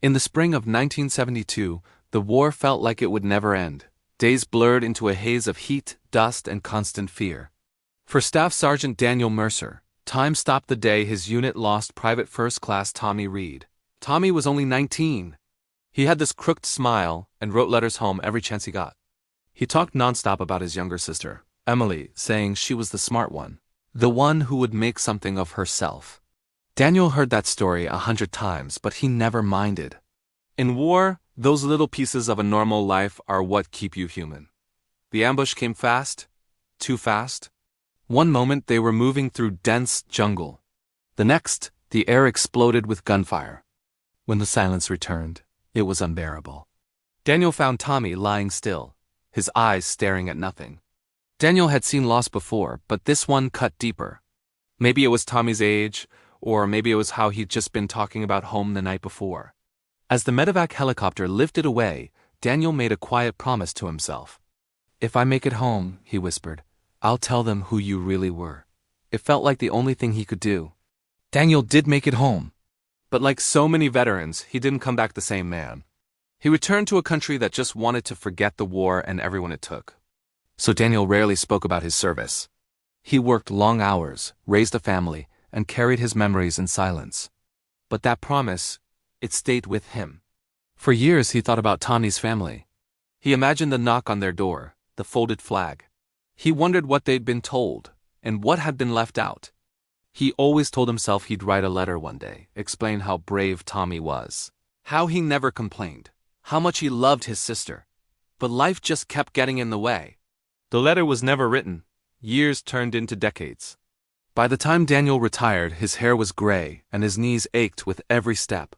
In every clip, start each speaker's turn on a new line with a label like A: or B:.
A: In the spring of 1972, the war felt like it would never end. Days blurred into a haze of heat, dust, and constant fear. For Staff Sergeant Daniel Mercer, time stopped the day his unit lost Private First Class Tommy Reed. Tommy was only 19. He had this crooked smile and wrote letters home every chance he got. He talked nonstop about his younger sister, Emily, saying she was the smart one, the one who would make something of herself. Daniel heard that story 100 times, but he never minded. In war, those little pieces of a normal life are what keep you human. The ambush came fast, too fast. One moment they were moving through dense jungle. The next, the air exploded with gunfire. When the silence returned, it was unbearable. Daniel found Tommy lying still, his eyes staring at nothing. Daniel had seen loss before, but this one cut deeper. Maybe it was Tommy's age, or maybe it was how he'd just been talking about home the night before. As the medevac helicopter lifted away, Daniel made a quiet promise to himself. "If I make it home," he whispered, "I'll tell them who you really were." It felt like the only thing he could do. Daniel did make it home. But like so many veterans, he didn't come back the same man. He returned to a country that just wanted to forget the war and everyone it took. So Daniel rarely spoke about his service. He worked long hours, raised a family, and carried his memories in silence. But that promise, it stayed with him. For years he thought about Tommy's family. He imagined the knock on their door, the folded flag. He wondered what they'd been told, and what had been left out. He always told himself he'd write a letter one day, explain how brave Tommy was, how he never complained, how much he loved his sister. But life just kept getting in the way. The letter was never written. Years turned into decades. By the time Daniel retired, his hair was gray and his knees ached with every step.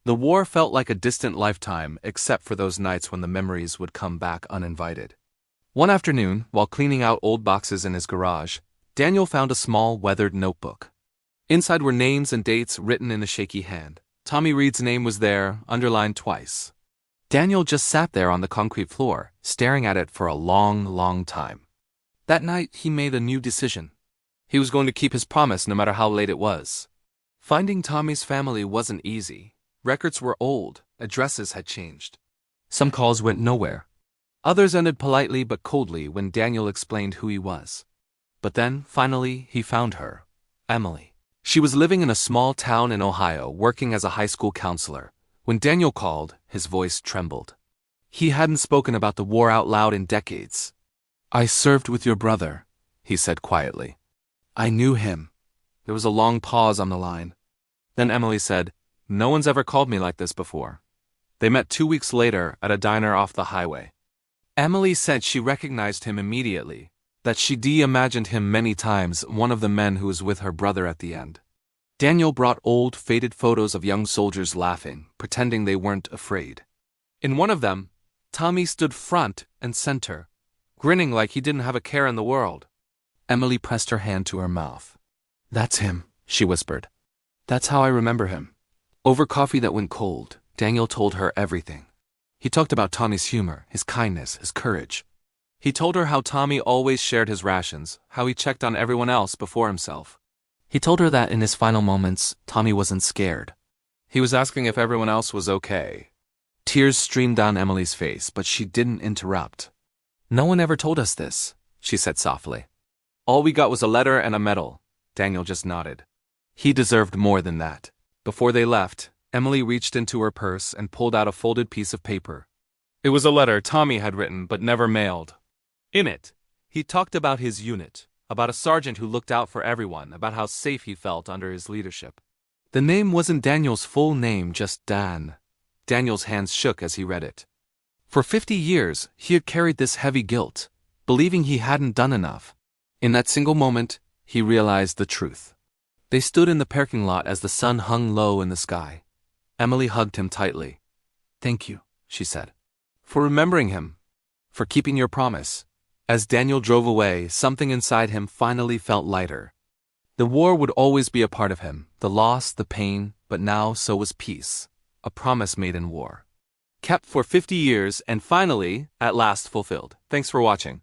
A: The war felt like a distant lifetime, except for those nights when the memories would come back uninvited. One afternoon, while cleaning out old boxes in his garage, Daniel found a small, weathered notebook. Inside were names and dates written in a shaky hand. Tommy Reed's name was there, underlined twice. Daniel just sat there on the concrete floor, staring at it for a long, long time. That night, he made a new decision. He was going to keep his promise no matter how late it was. Finding Tommy's family wasn't easy. Records were old, addresses had changed. Some calls went nowhere. Others ended politely but coldly when Daniel explained who he was. But then, finally, he found her, Emily. She was living in a small town in Ohio, working as a high school counselor. When Daniel called, his voice trembled. He hadn't spoken about the war out loud in decades. "I served with your brother," he said quietly. "I knew him." There was a long pause on the line. Then Emily said, "No one's ever called me like this before." They met 2 weeks later at a diner off the highway. Emily said she recognized him immediately, that she'd imagined him many times, one of the men who was with her brother at the end. Daniel brought old, faded photos of young soldiers laughing, pretending they weren't afraid. In one of them, Tommy stood front and center, grinning like he didn't have a care in the world. Emily pressed her hand to her mouth. "That's him," she whispered. "That's how I remember him." Over coffee that went cold, Daniel told her everything. He talked about Tommy's humor, his kindness, his courage. He told her how Tommy always shared his rations, how he checked on everyone else before himself. He told her that in his final moments, Tommy wasn't scared. He was asking if everyone else was okay. Tears streamed down Emily's face, but she didn't interrupt. "No one ever told us this," she said softly. "All we got was a letter and a medal." Daniel just nodded. He deserved more than that. Before they left, Emily reached into her purse and pulled out a folded piece of paper. It was a letter Tommy had written but never mailed. In it, he talked about his unit, about a sergeant who looked out for everyone, about how safe he felt under his leadership. The name wasn't Daniel's full name, just Dan. Daniel's hands shook as he read it. For 50 years, he had carried this heavy guilt, believing he hadn't done enough. In that single moment, he realized the truth. They stood in the parking lot as the sun hung low in the sky. Emily hugged him tightly. "Thank you," she said, "for remembering him, for keeping your promise." As Daniel drove away, something inside him finally felt lighter. The war would always be a part of him, the loss, the pain, but now so was peace, a promise made in war. Kept for 50 years and finally, at last fulfilled. Thanks for watching.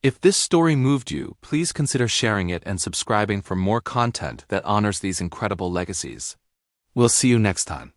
A: If this story moved you, please consider sharing it and subscribing for more content that honors these incredible legacies. We'll see you next time.